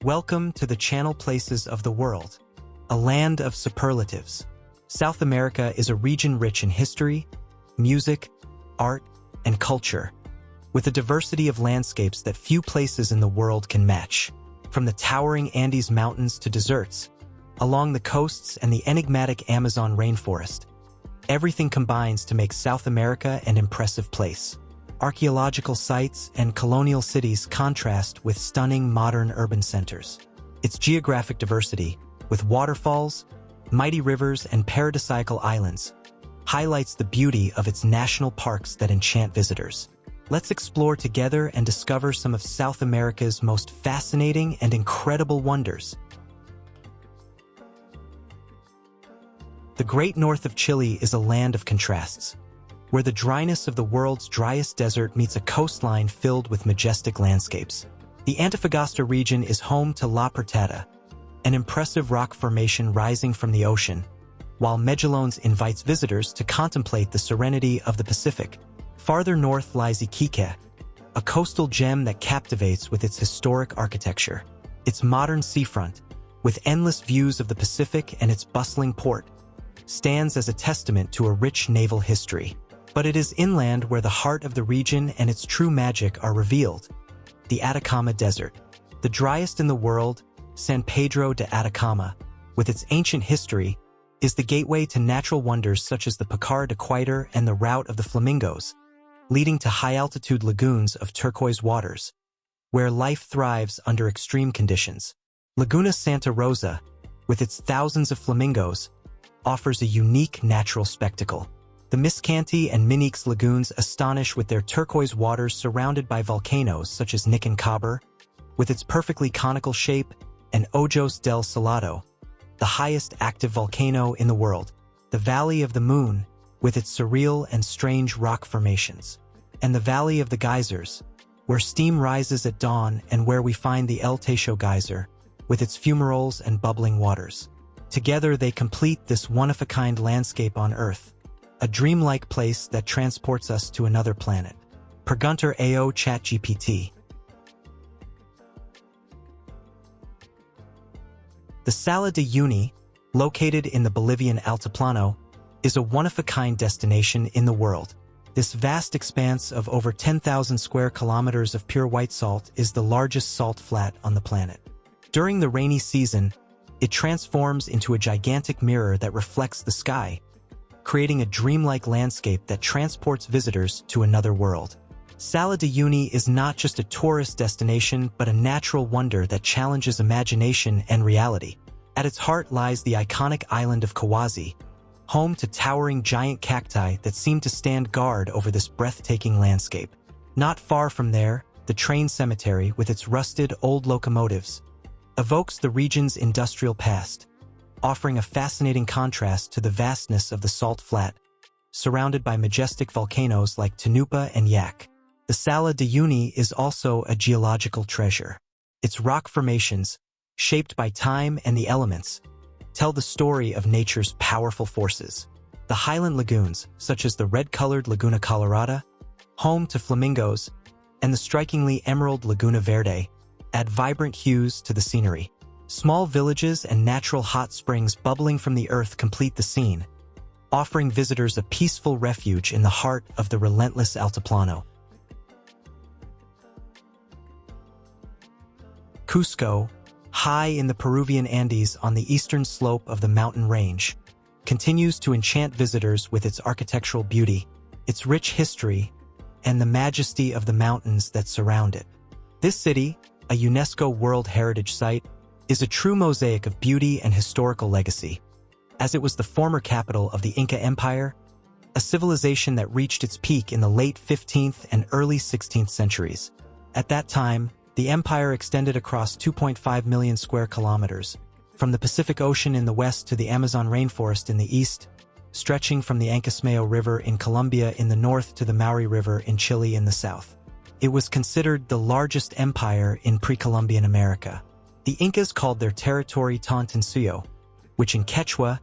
Welcome to the Channel Places of the World, a land of superlatives. South America is a region rich in history, music, art, and culture, with a diversity of landscapes that few places in the world can match. From the towering Andes Mountains to deserts, along the coasts and the enigmatic Amazon rainforest, everything combines to make South America an impressive place. Archaeological sites and colonial cities contrast with stunning modern urban centers. Its geographic diversity, with waterfalls, mighty rivers, and paradisaical islands, highlights the beauty of its national parks that enchant visitors. Let's explore together and discover some of South America's most fascinating and incredible wonders. The Great North of Chile is a land of contrasts, where the dryness of the world's driest desert meets a coastline filled with majestic landscapes. The Antofagasta region is home to La Portada, an impressive rock formation rising from the ocean, while Mejillones invites visitors to contemplate the serenity of the Pacific. Farther north lies Iquique, a coastal gem that captivates with its historic architecture. Its modern seafront, with endless views of the Pacific and its bustling port, stands as a testament to a rich naval history. But it is inland where the heart of the region and its true magic are revealed. The Atacama Desert, the driest in the world, San Pedro de Atacama, with its ancient history, is the gateway to natural wonders such as the Picar de Quito and the Route of the Flamingos, leading to high-altitude lagoons of turquoise waters, where life thrives under extreme conditions. Laguna Santa Rosa, with its thousands of flamingos, offers a unique natural spectacle. The Miscanti and Minix lagoons astonish with their turquoise waters surrounded by volcanoes such as Nicancaber, with its perfectly conical shape, and Ojos del Salado, the highest active volcano in the world. The Valley of the Moon, with its surreal and strange rock formations. And the Valley of the Geysers, where steam rises at dawn and where we find the El Techo Geyser, with its fumaroles and bubbling waters. Together they complete this one-of-a-kind landscape on Earth, a dreamlike place that transports us to another planet. Pergunta ao ChatGPT. The Salar de Uyuni, located in the Bolivian Altiplano, is a one-of-a-kind destination in the world. This vast expanse of over 10,000 square kilometers of pure white salt is the largest salt flat on the planet. During the rainy season, it transforms into a gigantic mirror that reflects the sky, creating a dreamlike landscape that transports visitors to another world. Salar de Uyuni is not just a tourist destination but a natural wonder that challenges imagination and reality. At its heart lies the iconic island of Kawazi, home to towering giant cacti that seem to stand guard over this breathtaking landscape. Not far from there, the train cemetery, with its rusted old locomotives, evokes the region's industrial past, offering a fascinating contrast to the vastness of the salt flat, surrounded by majestic volcanoes like Tanupa and Yak. The Salar de Uyuni is also a geological treasure. Its rock formations, shaped by time and the elements, tell the story of nature's powerful forces. The highland lagoons, such as the red-colored Laguna Colorada, home to flamingos, and the strikingly emerald Laguna Verde, add vibrant hues to the scenery. Small villages and natural hot springs bubbling from the earth complete the scene, offering visitors a peaceful refuge in the heart of the relentless Altiplano. Cusco, high in the Peruvian Andes on the eastern slope of the mountain range, continues to enchant visitors with its architectural beauty, its rich history, and the majesty of the mountains that surround it. This city, a UNESCO World Heritage Site, is a true mosaic of beauty and historical legacy, as it was the former capital of the Inca Empire, a civilization that reached its peak in the late 15th and early 16th centuries. At that time, the empire extended across 2.5 million square kilometers, from the Pacific Ocean in the west to the Amazon rainforest in the east, stretching from the Ancasmayo River in Colombia in the north to the Mauri River in Chile in the south. It was considered the largest empire in pre-Columbian America. The Incas called their territory Tawantinsuyo, which in Quechua,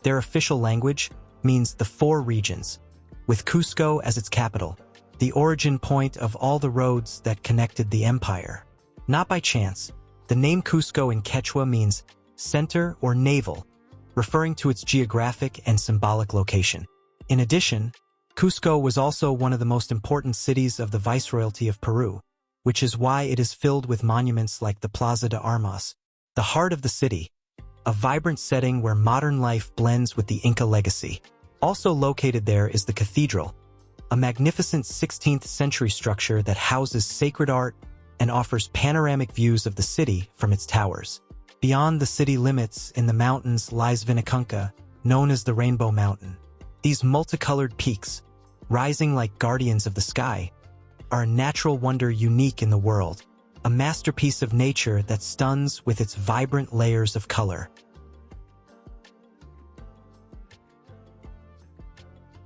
their official language, means the four regions, with Cusco as its capital, the origin point of all the roads that connected the empire. Not by chance, The name Cusco in Quechua means center or navel, referring to its geographic and symbolic location. In addition, Cusco was also one of the most important cities of the Viceroyalty of Peru, which is why it is filled with monuments like the Plaza de Armas, the heart of the city, a vibrant setting where modern life blends with the Inca legacy. Also located there is the cathedral, a magnificent 16th-century structure that houses sacred art and offers panoramic views of the city from its towers. Beyond the city limits, in the mountains, lies Vinicunca, known as the Rainbow Mountain. These multicolored peaks, rising like guardians of the sky, are a natural wonder unique in the world, a masterpiece of nature that stuns with its vibrant layers of color.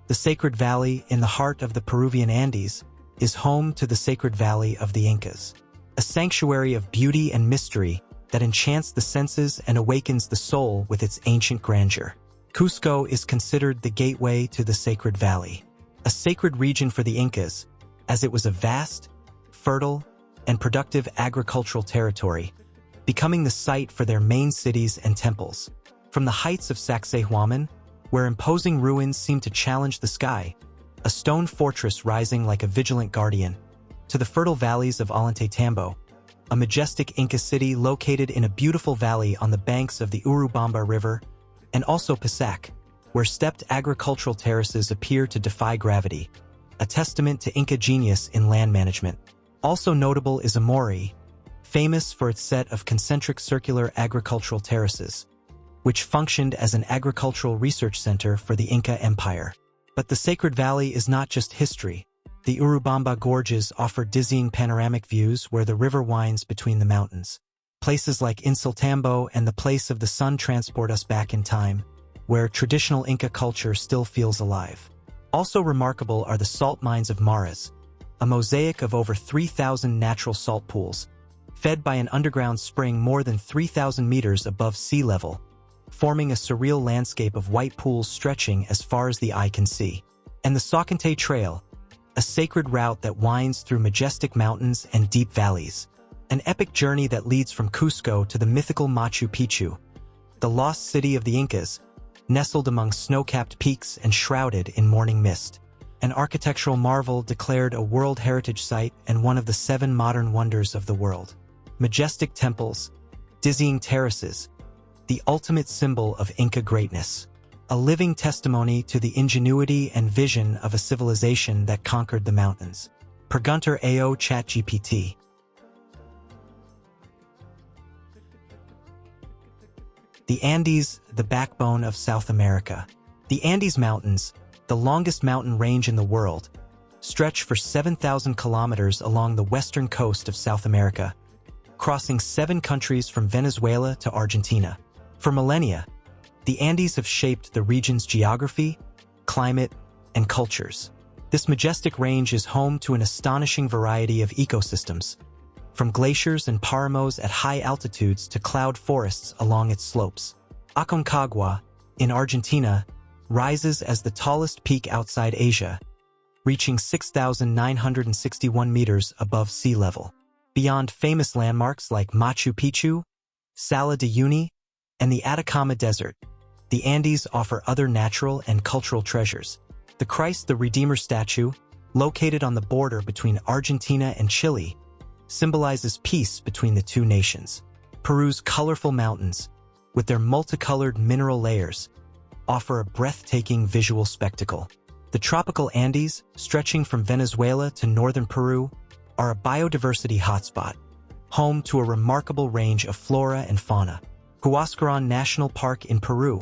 The Sacred Valley, in the heart of the Peruvian Andes, is home to the Sacred Valley of the Incas, a sanctuary of beauty and mystery that enchants the senses and awakens the soul with its ancient grandeur. Cusco is considered the gateway to the Sacred Valley, a sacred region for the Incas, as it was a vast, fertile, and productive agricultural territory, becoming the site for their main cities and temples. From the heights of Sacsayhuaman, where imposing ruins seem to challenge the sky, a stone fortress rising like a vigilant guardian, to the fertile valleys of Ollantaytambo, a majestic Inca city located in a beautiful valley on the banks of the Urubamba River, and also Pasac, where stepped agricultural terraces appear to defy gravity, a testament to Inca genius in land management. Also notable is Amori, famous for its set of concentric circular agricultural terraces, which functioned as an agricultural research center for the Inca Empire. But the Sacred Valley is not just history. The Urubamba Gorges offer dizzying panoramic views where the river winds between the mountains. Places like Insultambo and the Place of the Sun transport us back in time, where traditional Inca culture still feels alive. Also remarkable are the salt mines of Maras, a mosaic of over 3,000 natural salt pools, fed by an underground spring more than 3,000 meters above sea level, forming a surreal landscape of white pools stretching as far as the eye can see. And the Saucante Trail, a sacred route that winds through majestic mountains and deep valleys. An epic journey that leads from Cusco to the mythical Machu Picchu, the lost city of the Incas, nestled among snow-capped peaks and shrouded in morning mist. An architectural marvel declared a World Heritage Site and one of the 7 modern wonders of the world. Majestic temples, dizzying terraces, the ultimate symbol of Inca greatness. A living testimony to the ingenuity and vision of a civilization that conquered the mountains. Per Gunter AO ChatGPT. The Andes, the backbone of South America. The Andes Mountains, the longest mountain range in the world, stretch for 7,000 kilometers along the western coast of South America, crossing 7 countries from Venezuela to Argentina. For millennia, the Andes have shaped the region's geography, climate, and cultures. This majestic range is home to an astonishing variety of ecosystems, from glaciers and paramos at high altitudes to cloud forests along its slopes. Aconcagua, in Argentina, rises as the tallest peak outside Asia, reaching 6,961 meters above sea level. Beyond famous landmarks like Machu Picchu, Salar de Uyuni, and the Atacama Desert, the Andes offer other natural and cultural treasures. The Christ the Redeemer statue, located on the border between Argentina and Chile, symbolizes peace between the two nations. Peru's colorful mountains, with their multicolored mineral layers, offer a breathtaking visual spectacle. The tropical Andes, stretching from Venezuela to northern Peru, are a biodiversity hotspot, home to a remarkable range of flora and fauna. Huascarán National Park in Peru,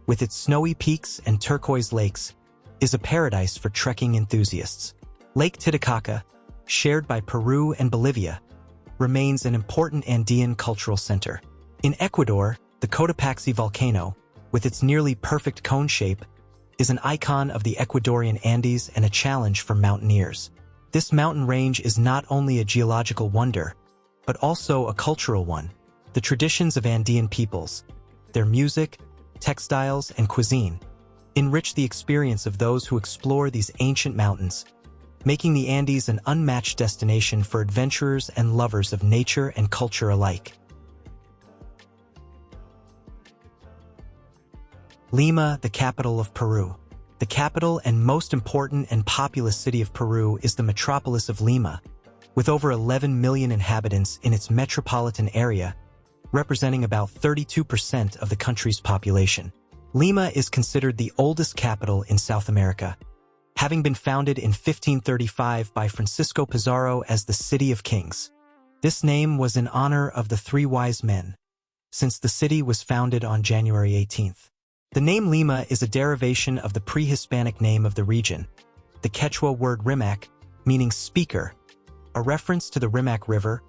with its snowy peaks and turquoise lakes, is a paradise for trekking enthusiasts. Lake Titicaca, shared by Peru and Bolivia, remains an important Andean cultural center. In Ecuador, the Cotopaxi volcano, with its nearly perfect cone shape, is an icon of the Ecuadorian Andes and a challenge for mountaineers. This mountain range is not only a geological wonder, but also a cultural one. The traditions of Andean peoples, their music, textiles, and cuisine, enrich the experience of those who explore these ancient mountains, making the Andes an unmatched destination for adventurers and lovers of nature and culture alike. Lima, the capital of Peru. The capital and most important and populous city of Peru is the metropolis of Lima, with over 11 million inhabitants in its metropolitan area, representing about 32% of the country's population. Lima is considered the oldest capital in South America, having been founded in 1535 by Francisco Pizarro as the City of Kings. This name was in honor of the three wise men, since the city was founded on January 18th. The name Lima is a derivation of the pre-Hispanic name of the region, the Quechua word Rimac, meaning speaker, a reference to the Rimac River,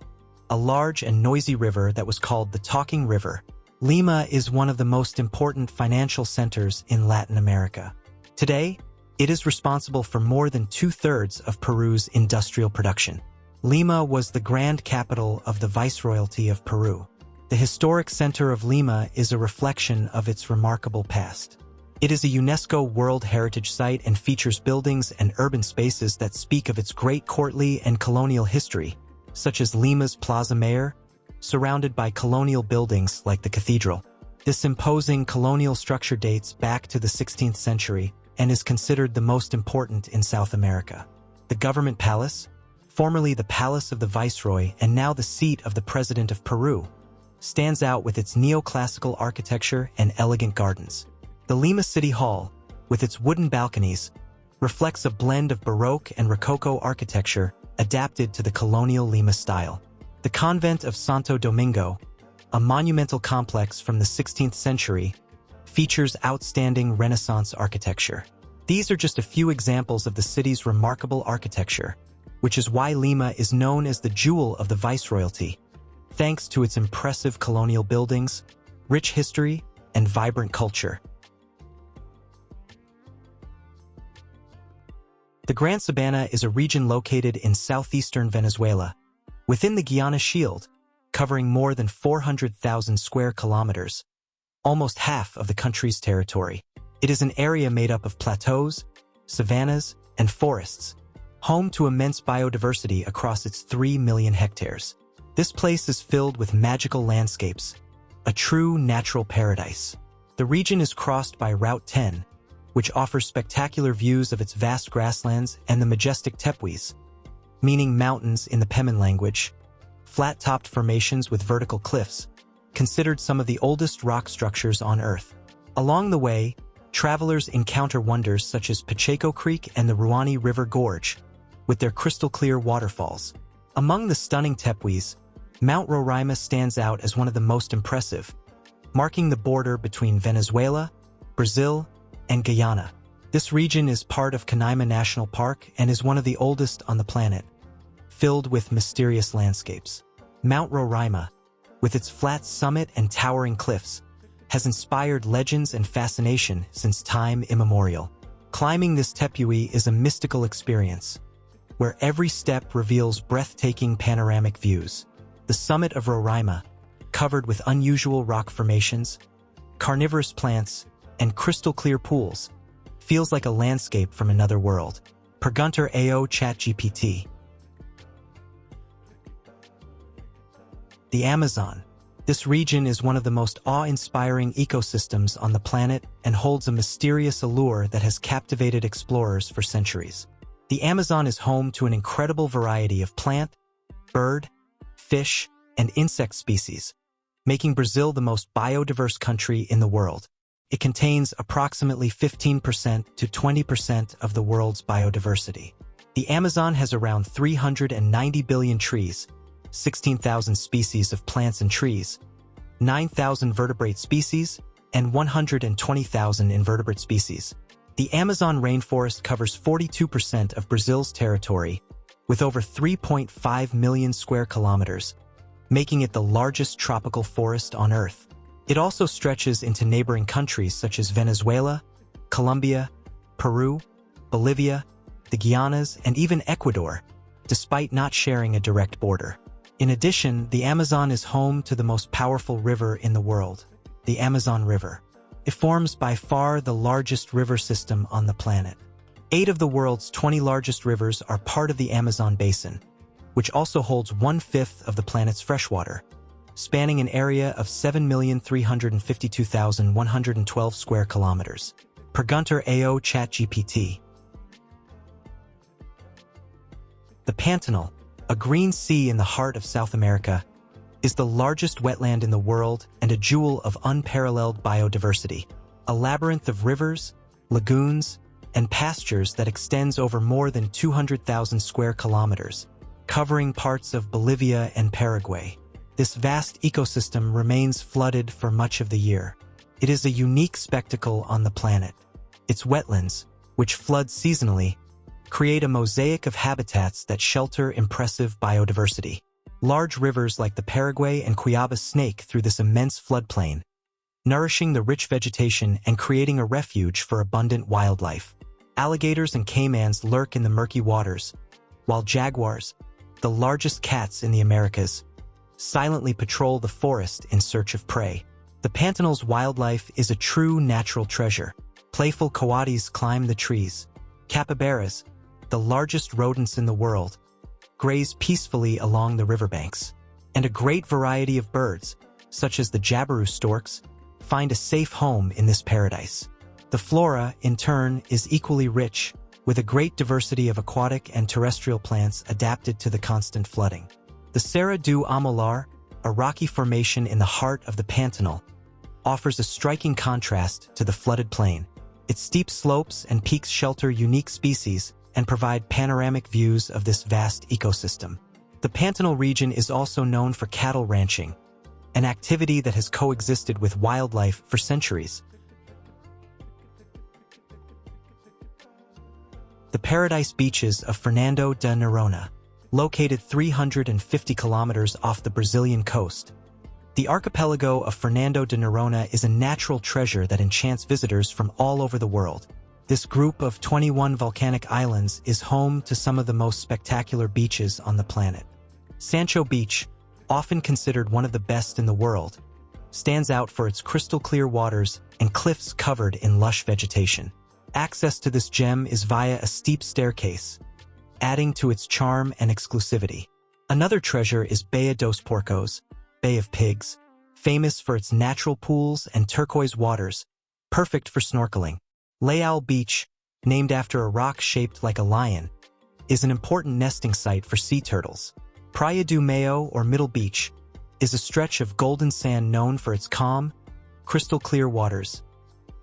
a large and noisy river that was called the Talking River. Lima is one of the most important financial centers in Latin America. Today, it is responsible for more than 2/3 of Peru's industrial production. Lima was the grand capital of the Viceroyalty of Peru. The historic center of Lima is a reflection of its remarkable past. It is a UNESCO World Heritage Site and features buildings and urban spaces that speak of its great courtly and colonial history, such as Lima's Plaza Mayor, surrounded by colonial buildings like the cathedral. This imposing colonial structure dates back to the 16th century and is considered the most important in South America. The Government Palace, formerly the Palace of the Viceroy and now the seat of the President of Peru, stands out with its neoclassical architecture and elegant gardens. The Lima City Hall, with its wooden balconies, reflects a blend of Baroque and Rococo architecture adapted to the colonial Lima style. The Convent of Santo Domingo, a monumental complex from the 16th century, features outstanding Renaissance architecture. These are just a few examples of the city's remarkable architecture, which is why Lima is known as the jewel of the Viceroyalty, thanks to its impressive colonial buildings, rich history, and vibrant culture. The Gran Sabana is a region located in southeastern Venezuela, within the Guiana Shield, covering more than 400,000 square kilometers, almost half of the country's territory. It is an area made up of plateaus, savannas, and forests, home to immense biodiversity across its 3 million hectares. This place is filled with magical landscapes, a true natural paradise. The region is crossed by Route 10, which offers spectacular views of its vast grasslands and the majestic tepuis, meaning mountains in the Pemen language, flat-topped formations with vertical cliffs, considered some of the oldest rock structures on Earth. Along the way, travelers encounter wonders such as Pacheco Creek and the Ruani River Gorge, with their crystal-clear waterfalls. Among the stunning tepuis, Mount Roraima stands out as one of the most impressive, marking the border between Venezuela, Brazil, and Guyana. This region is part of Canaima National Park and is one of the oldest on the planet, filled with mysterious landscapes. Mount Roraima, with its flat summit and towering cliffs, has inspired legends and fascination since time immemorial. Climbing this tepui is a mystical experience, where every step reveals breathtaking panoramic views. The summit of Roraima, covered with unusual rock formations, carnivorous plants, and crystal-clear pools, feels like a landscape from another world. Per Gunter AO ChatGPT. The Amazon. This region is one of the most awe-inspiring ecosystems on the planet and holds a mysterious allure that has captivated explorers for centuries. The Amazon is home to an incredible variety of plant, bird, fish, and insect species, making Brazil the most biodiverse country in the world. It contains approximately 15% to 20% of the world's biodiversity. The Amazon has around 390 billion trees, 16,000 species of plants and trees, 9,000 vertebrate species, and 120,000 invertebrate species. The Amazon rainforest covers 42% of Brazil's territory, with over 3.5 million square kilometers, making it the largest tropical forest on Earth. It also stretches into neighboring countries such as Venezuela, Colombia, Peru, Bolivia, the Guianas, and even Ecuador, despite not sharing a direct border. In addition, the Amazon is home to the most powerful river in the world, the Amazon River. It forms by far the largest river system on the planet. 8 of the world's 20 largest rivers are part of the Amazon basin, which also holds 1/5 of the planet's freshwater. spanning an area of 7,352,112 square kilometers. Pergunta ao ChatGPT. The Pantanal, a green sea in the heart of South America, is the largest wetland in the world and a jewel of unparalleled biodiversity. A labyrinth of rivers, lagoons, and pastures that extends over more than 200,000 square kilometers, covering parts of Bolivia and Paraguay. This vast ecosystem remains flooded for much of the year. It is a unique spectacle on the planet. Its wetlands, which flood seasonally, create a mosaic of habitats that shelter impressive biodiversity. Large rivers like the Paraguay and Cuiabá snake through this immense floodplain, nourishing the rich vegetation and creating a refuge for abundant wildlife. Alligators and caimans lurk in the murky waters, while jaguars, the largest cats in the Americas, silently patrol the forest in search of prey. The Pantanal's wildlife is a true natural treasure. Playful coatis climb the trees. Capybaras, the largest rodents in the world, graze peacefully along the riverbanks. And a great variety of birds, such as the jabiru storks, find a safe home in this paradise. The flora, in turn, is equally rich, with a great diversity of aquatic and terrestrial plants adapted to the constant flooding. The Serra do Amolar, a rocky formation in the heart of the Pantanal, offers a striking contrast to the flooded plain. Its steep slopes and peaks shelter unique species and provide panoramic views of this vast ecosystem. The Pantanal region is also known for cattle ranching, an activity that has coexisted with wildlife for centuries. The paradise beaches of Fernando de Noronha, located 350 kilometers off the Brazilian coast. The archipelago of Fernando de Noronha is a natural treasure that enchants visitors from all over the world. This group of 21 volcanic islands is home to some of the most spectacular beaches on the planet. Sancho Beach, often considered one of the best in the world, stands out for its crystal-clear waters and cliffs covered in lush vegetation. Access to this gem is via a steep staircase, adding to its charm and exclusivity. Another treasure is Baía dos Porcos, Bay of Pigs, famous for its natural pools and turquoise waters, perfect for snorkeling. Leal Beach, named after a rock shaped like a lion, is an important nesting site for sea turtles. Praia do Meio, or Middle Beach, is a stretch of golden sand known for its calm, crystal-clear waters,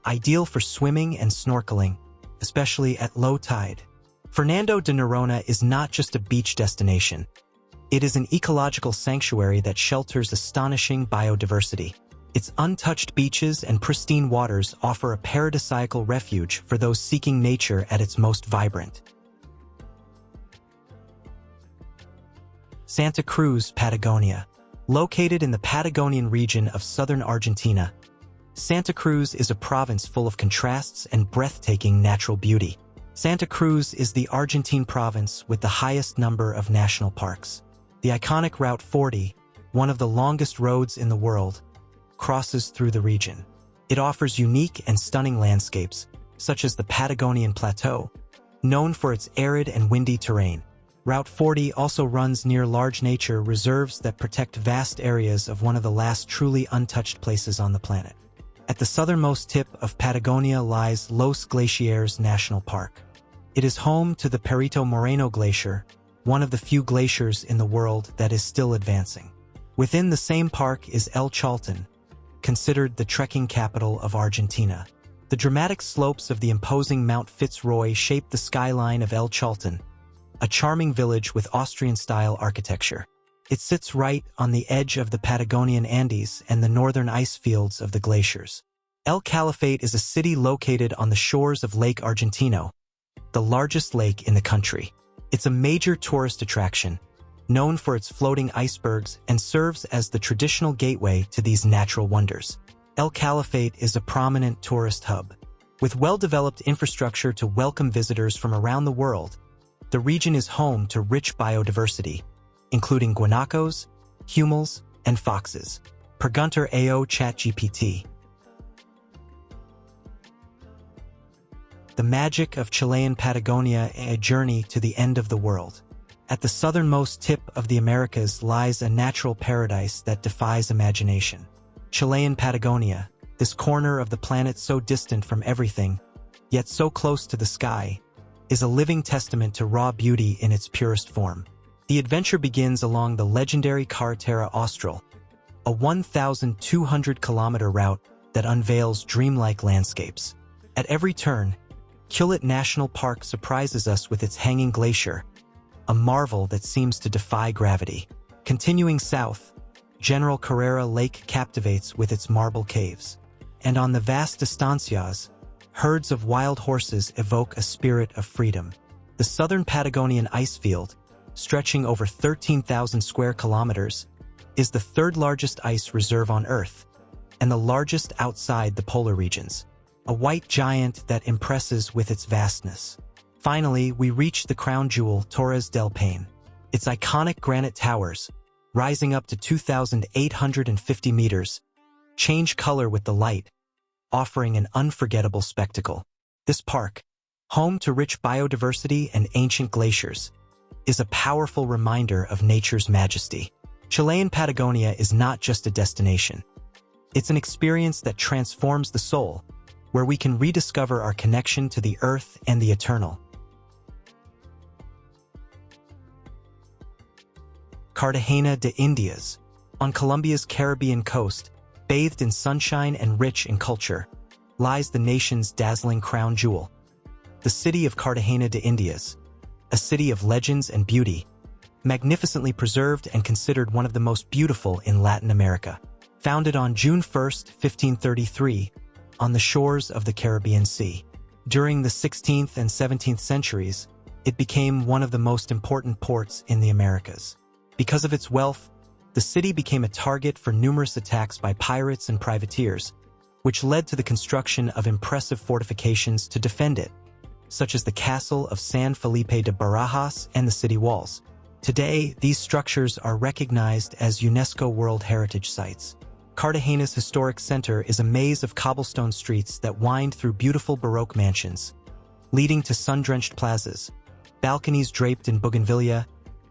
ideal for swimming and snorkeling, especially at low tide. Fernando de Noronha is not just a beach destination. It is an ecological sanctuary that shelters astonishing biodiversity. Its untouched beaches and pristine waters offer a paradisiacal refuge for those seeking nature at its most vibrant. Santa Cruz, Patagonia. Located in the Patagonian region of southern Argentina, Santa Cruz is a province full of contrasts and breathtaking natural beauty. Santa Cruz is the Argentine province with the highest number of national parks. The iconic Route 40, one of the longest roads in the world, crosses through the region. It offers unique and stunning landscapes, such as the Patagonian Plateau, known for its arid and windy terrain. Route 40 also runs near large nature reserves that protect vast areas of one of the last truly untouched places on the planet. At the southernmost tip of Patagonia lies Los Glaciares National Park. It is home to the Perito Moreno Glacier, one of the few glaciers in the world that is still advancing. Within the same park is El Chaltén, considered the trekking capital of Argentina. The dramatic slopes of the imposing Mount Fitzroy shape the skyline of El Chaltén, a charming village with Austrian-style architecture. It sits right on the edge of the Patagonian Andes and the northern ice fields of the glaciers. El Calafate is a city located on the shores of Lake Argentino, the largest lake in the country. It's a major tourist attraction, known for its floating icebergs, and serves as the traditional gateway to these natural wonders. El Calafate is a prominent tourist hub. With well-developed infrastructure to welcome visitors from around the world, the region is home to rich biodiversity, including guanacos, humals, and foxes. Pergunta ao ChatGPT. The magic of Chilean Patagonia, a journey to the end of the world. At the southernmost tip of the Americas lies a natural paradise that defies imagination. Chilean Patagonia, this corner of the planet so distant from everything, yet so close to the sky, is a living testament to raw beauty in its purest form. The adventure begins along the legendary Carretera Austral, a 1,200-kilometer route that unveils dreamlike landscapes. At every turn, Quillet National Park surprises us with its hanging glacier, a marvel that seems to defy gravity. Continuing south, General Carrera Lake captivates with its marble caves. And on the vast estancias, herds of wild horses evoke a spirit of freedom. The southern Patagonian icefield, stretching over 13,000 square kilometers, is the third largest ice reserve on Earth, and the largest outside the polar regions. A white giant that impresses with its vastness. Finally, we reach the crown jewel Torres del Paine. Its iconic granite towers, rising up to 2,850 meters, change color with the light, offering an unforgettable spectacle. This park, home to rich biodiversity and ancient glaciers, is a powerful reminder of nature's majesty. Chilean Patagonia is not just a destination. It's an experience that transforms the soul, where we can rediscover our connection to the earth and the eternal. Cartagena de Indias, on Colombia's Caribbean coast, bathed in sunshine and rich in culture, lies the nation's dazzling crown jewel. The city of Cartagena de Indias, a city of legends and beauty, magnificently preserved and considered one of the most beautiful in Latin America. Founded on June 1, 1533, on the shores of the Caribbean Sea. During the 16th and 17th centuries, it became one of the most important ports in the Americas. Because of its wealth, the city became a target for numerous attacks by pirates and privateers, which led to the construction of impressive fortifications to defend it, such as the castle of San Felipe de Barajas and the city walls. Today, these structures are recognized as UNESCO World Heritage Sites. Cartagena's historic center is a maze of cobblestone streets that wind through beautiful Baroque mansions, leading to sun-drenched plazas, balconies draped in bougainvillea,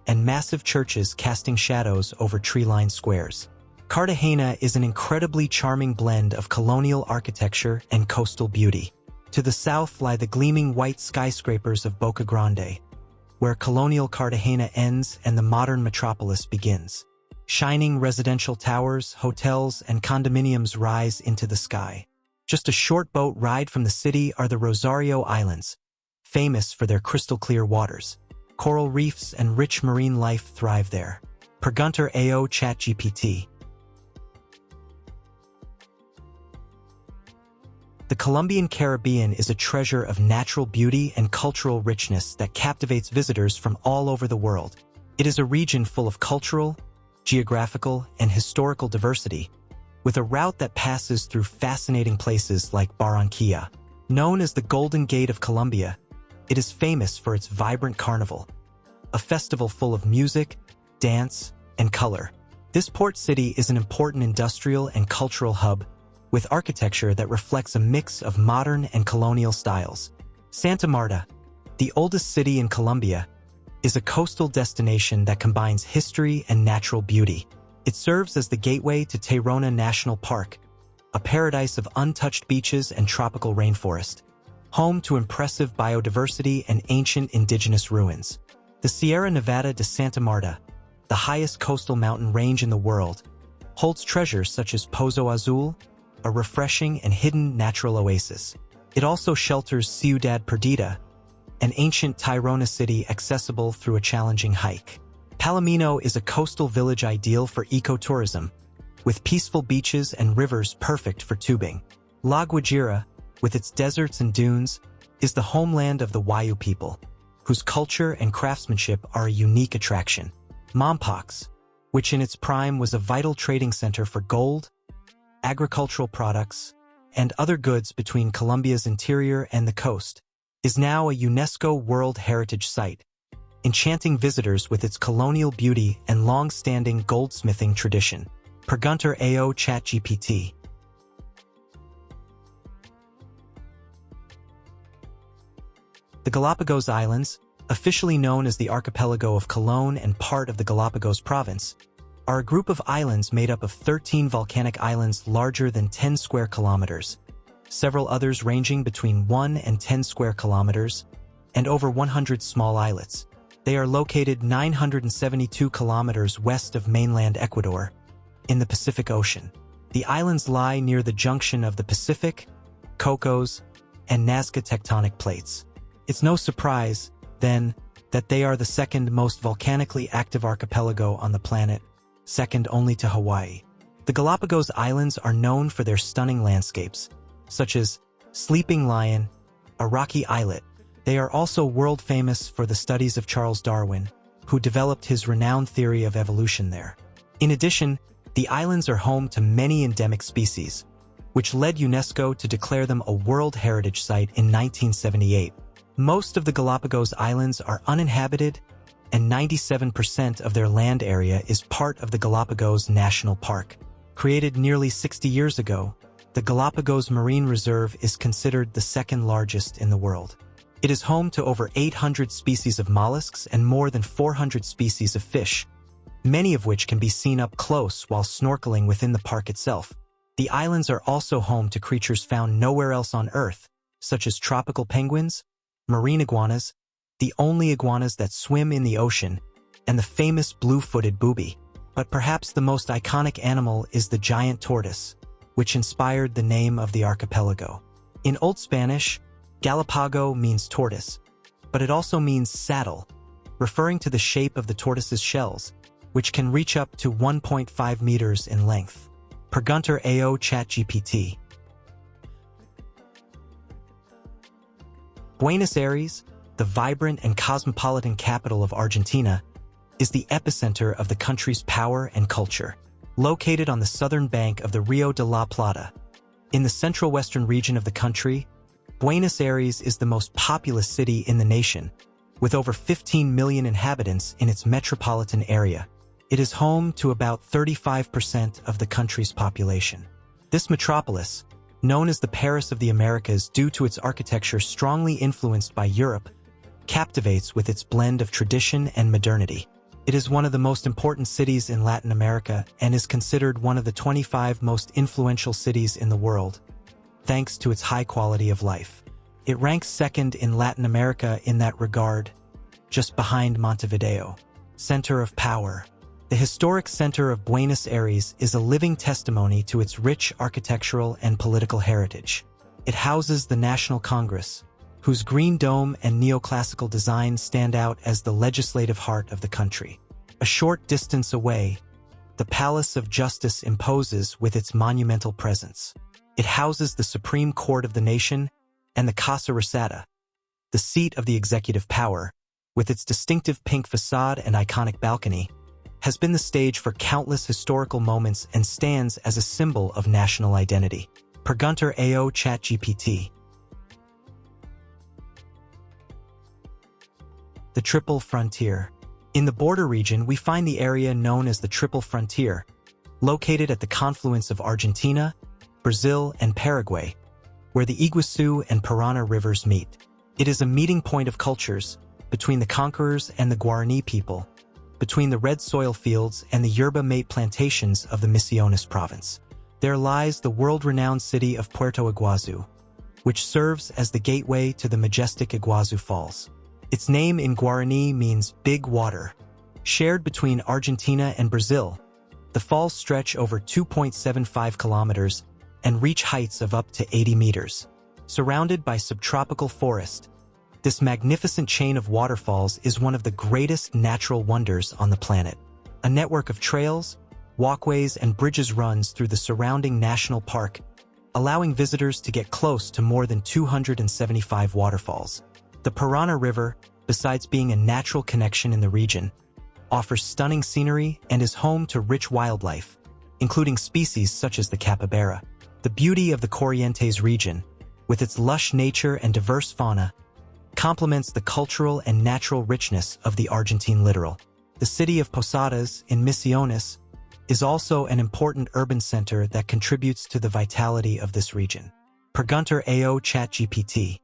and massive churches casting shadows over tree-lined squares. Cartagena is an incredibly charming blend of colonial architecture and coastal beauty. To the south lie the gleaming white skyscrapers of Boca Grande, where colonial Cartagena ends and the modern metropolis begins. Shining residential towers, hotels, and condominiums rise into the sky. Just a short boat ride from the city are the Rosario Islands, famous for their crystal-clear waters. Coral reefs and rich marine life thrive there. Pregunta ao ChatGPT. The Colombian Caribbean is a treasure of natural beauty and cultural richness that captivates visitors from all over the world. It is a region full of cultural, geographical, and historical diversity, with a route that passes through fascinating places like Barranquilla. Known as the Golden Gate of Colombia, it is famous for its vibrant carnival, a festival full of music, dance, and color. This port city is an important industrial and cultural hub, with architecture that reflects a mix of modern and colonial styles. Santa Marta, the oldest city in Colombia, is a coastal destination that combines history and natural beauty. It serves as the gateway to Tayrona National Park, a paradise of untouched beaches and tropical rainforest, home to impressive biodiversity and ancient indigenous ruins. The Sierra Nevada de Santa Marta, the highest coastal mountain range in the world, holds treasures such as Pozo Azul, a refreshing and hidden natural oasis. It also shelters Ciudad Perdida, an ancient Tayrona city accessible through a challenging hike. Palomino is a coastal village ideal for ecotourism, with peaceful beaches and rivers perfect for tubing. La Guajira, with its deserts and dunes, is the homeland of the Wayu people, whose culture and craftsmanship are a unique attraction. Mompox, which in its prime was a vital trading center for gold, agricultural products, and other goods between Colombia's interior and the coast, is now a UNESCO World Heritage Site, enchanting visitors with its colonial beauty and long-standing goldsmithing tradition. Pregunta ao ChatGPT. The Galápagos Islands, officially known as the archipelago of Colón and part of the Galápagos province, are a group of islands made up of 13 volcanic islands larger than 10 square kilometers, several others ranging between 1 and 10 square kilometers, and over 100 small islets. They are located 972 kilometers west of mainland Ecuador, in the Pacific Ocean. The islands lie near the junction of the Pacific, Cocos, and Nazca tectonic plates. It's no surprise, then, that they are the second most volcanically active archipelago on the planet, second only to Hawaii. The Galápagos Islands are known for their stunning landscapes, such as Sleeping Lion, a rocky islet. They are also world-famous for the studies of Charles Darwin, who developed his renowned theory of evolution there. In addition, the islands are home to many endemic species, which led UNESCO to declare them a World Heritage Site in 1978. Most of the Galápagos Islands are uninhabited, and 97% of their land area is part of the Galápagos National Park. Created nearly 60 years ago, the Galápagos Marine Reserve is considered the second largest in the world. It is home to over 800 species of mollusks and more than 400 species of fish, many of which can be seen up close while snorkeling within the park itself. The islands are also home to creatures found nowhere else on Earth, such as tropical penguins, marine iguanas, the only iguanas that swim in the ocean, and the famous blue-footed booby. But perhaps the most iconic animal is the giant tortoise, which inspired the name of the archipelago. In Old Spanish, Galapago means tortoise, but it also means saddle, referring to the shape of the tortoise's shells, which can reach up to 1.5 meters in length. Per Gunter AO ChatGPT. Buenos Aires, the vibrant and cosmopolitan capital of Argentina, is the epicenter of the country's power and culture. Located on the southern bank of the Rio de la Plata, in the central western region of the country, Buenos Aires is the most populous city in the nation, with over 15 million inhabitants in its metropolitan area. It is home to about 35% of the country's population. This metropolis, known as the Paris of the Americas due to its architecture strongly influenced by Europe, captivates with its blend of tradition and modernity. It is one of the most important cities in Latin America and is considered one of the 25 most influential cities in the world, thanks to its high quality of life. It ranks second in Latin America in that regard, just behind Montevideo. Center of power. The historic center of Buenos Aires is a living testimony to its rich architectural and political heritage. It houses the National Congress, whose green dome and neoclassical design stand out as the legislative heart of the country. A short distance away, the Palace of Justice imposes with its monumental presence. It houses the Supreme Court of the nation and the Casa Rosada, the seat of the executive power, with its distinctive pink facade and iconic balcony, has been the stage for countless historical moments and stands as a symbol of national identity. Per Gunter AO ChatGPT. The Triple Frontier. In the border region, we find the area known as the Triple Frontier, located at the confluence of Argentina, Brazil, and Paraguay, where the Iguazu and Parana rivers meet. It is a meeting point of cultures, between the conquerors and the Guarani people, between the red soil fields and the yerba mate plantations of the Misiones province. There lies the world-renowned city of Puerto Iguazu, which serves as the gateway to the majestic Iguazu Falls. Its name in Guarani means big water. Shared between Argentina and Brazil, the falls stretch over 2.75 kilometers and reach heights of up to 80 meters. Surrounded by subtropical forest, this magnificent chain of waterfalls is one of the greatest natural wonders on the planet. A network of trails, walkways, and bridges runs through the surrounding national park, allowing visitors to get close to more than 275 waterfalls. The Parana River, besides being a natural connection in the region, offers stunning scenery and is home to rich wildlife, including species such as the capybara. The beauty of the Corrientes region, with its lush nature and diverse fauna, complements the cultural and natural richness of the Argentine littoral. The city of Posadas in Misiones is also an important urban center that contributes to the vitality of this region. Per Gunter AO ChatGPT.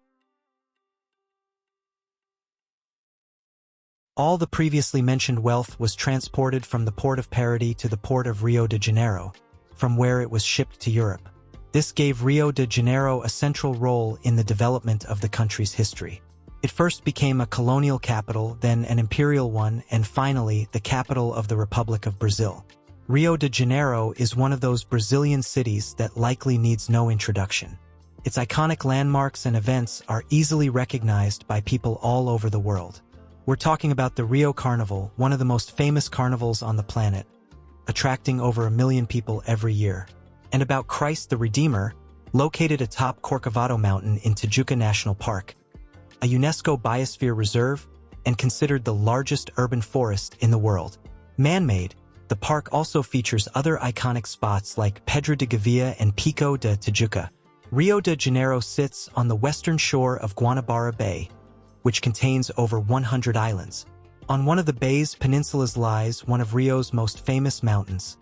All the previously mentioned wealth was transported from the port of Parity to the port of Rio de Janeiro, from where it was shipped to Europe. This gave Rio de Janeiro a central role in the development of the country's history. It first became a colonial capital, then an imperial one, and finally the capital of the Republic of Brazil. Rio de Janeiro is one of those Brazilian cities that likely needs no introduction. Its iconic landmarks and events are easily recognized by people all over the world. We're talking about the Rio Carnival, one of the most famous carnivals on the planet, attracting over 1 million people every year. And about Christ the Redeemer, located atop Corcovado Mountain in Tijuca National Park, a UNESCO Biosphere Reserve and considered the largest urban forest in the world. Man-made, the park also features other iconic spots like Pedra de Gavia and Pico de Tijuca. Rio de Janeiro sits on the western shore of Guanabara Bay, which contains over 100 islands. On one of the bay's peninsulas lies one of Rio's most famous mountains,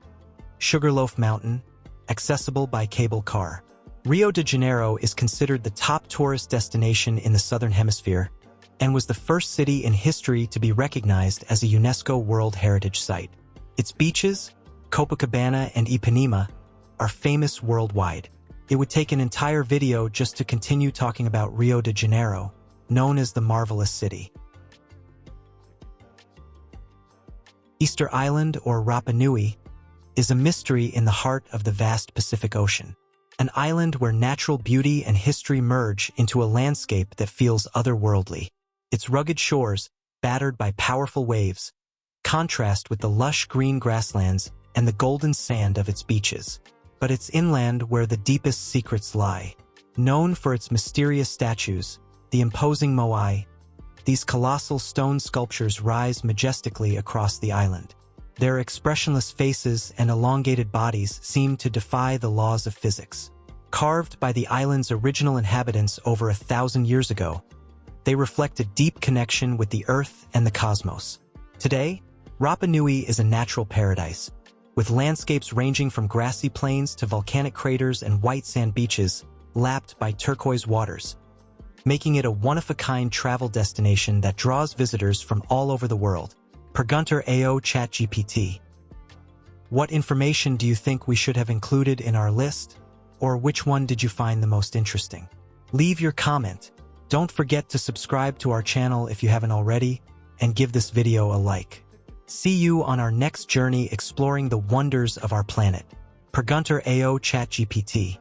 Sugarloaf Mountain, accessible by cable car. Rio de Janeiro is considered the top tourist destination in the Southern Hemisphere and was the first city in history to be recognized as a UNESCO World Heritage Site. Its beaches, Copacabana and Ipanema, are famous worldwide. It would take an entire video just to continue talking about Rio de Janeiro, known as the Marvelous City. Easter Island, or Rapa Nui, is a mystery in the heart of the vast Pacific Ocean. An island where natural beauty and history merge into a landscape that feels otherworldly. Its rugged shores, battered by powerful waves, contrast with the lush green grasslands and the golden sand of its beaches. But it's inland where the deepest secrets lie. Known for its mysterious statues, the imposing moai, these colossal stone sculptures rise majestically across the island. Their expressionless faces and elongated bodies seem to defy the laws of physics. Carved by the island's original inhabitants over 1,000 years ago, they reflect a deep connection with the Earth and the cosmos. Today, Rapa Nui is a natural paradise, with landscapes ranging from grassy plains to volcanic craters and white sand beaches lapped by turquoise waters, making it a one-of-a-kind travel destination that draws visitors from all over the world. Per Gunter AO ChatGPT. What information do you think we should have included in our list? Or which one did you find the most interesting? Leave your comment. Don't forget to subscribe to our channel if you haven't already, and give this video a like. See you on our next journey exploring the wonders of our planet. Per Gunter AO ChatGPT.